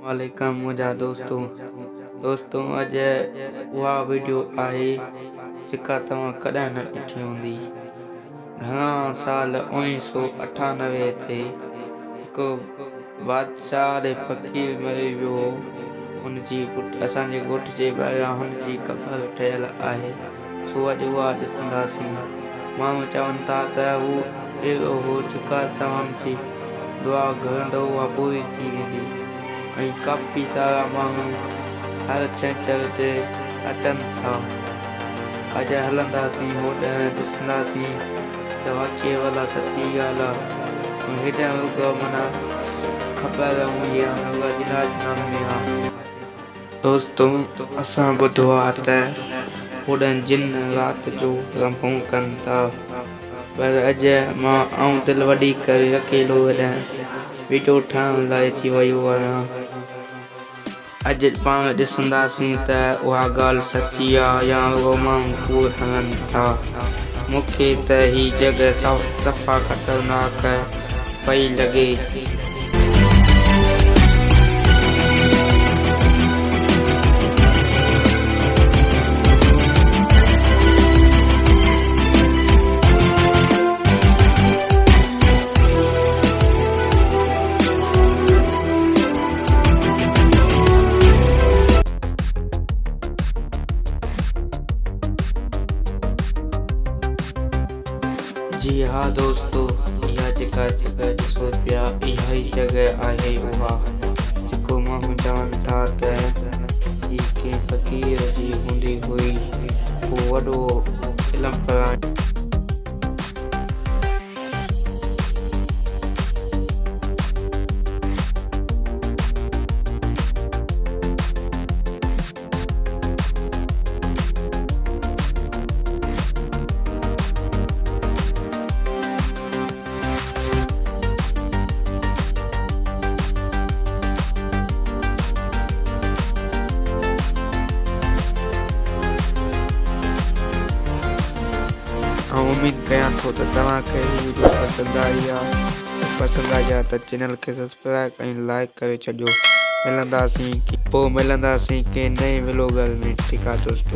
वालेकुम मुझा दोस्तों अज वह वीडियो आहे जेका तव्हां कॾहिं न ॾिठी हूंदी। घणा साल 1998 ते हिकु बादशाह ॾे फ़क़ीर मरी वियो हो। हुनजी असांजे ॻोठ जे ॿाहिरां हुनजी क़बर ठहियल आहे, सो अॼु उहा ॾिसंदासीं। माण्हू चवनि था त हू अहिड़ो हो जेका तव्हांजी दुआ घुरंदो उहा पूरी थी वेंदी। ऐं काफ़ी सारा माण्हू हर छंछर ते अचनि था। अॼु हलंदासीं होॾे ॾिसंदासीं त वाक़ई वाला सची ॻाल्हि आहे। हेॾा रुॻो माना ख़बर हुई राजनामे आहे। दोस्तों असां ॿुधो आहे त होॾनि जिन राति जो रंभूं कनि था, पर अॼु मां दिलि वॾी करे अकेलो हेॾा वीडियो ठाहिण लाइ अची वियो आहियां। अॼु पाण ॾिसंदासीं त उहा ॻाल्हि सची आहे या उहो माण्हू कूड़ हणनि था। मूंखे त ही जॻह सफ़ा ख़तरनाक पई लॻे। जी हाँ दोस्तों, इहा जेका जॻह ॾिसो पिया, इहा ई जॻह आहे उहा जेको माण्हू चवनि था त ही कंहिं फ़क़ीर जी हूंदी हुई। हू वॾो इल्मु पढ़ाइण उम्मीद कयां थो त तव्हांखे वीडियो पसंदि आई आहे। त चैनल खे सब्सक्राइब ऐं लाइक करे छॾियो। मिलंदासीं कंहिं नए व्लॉगर में। ठीकु आहे दोस्तों।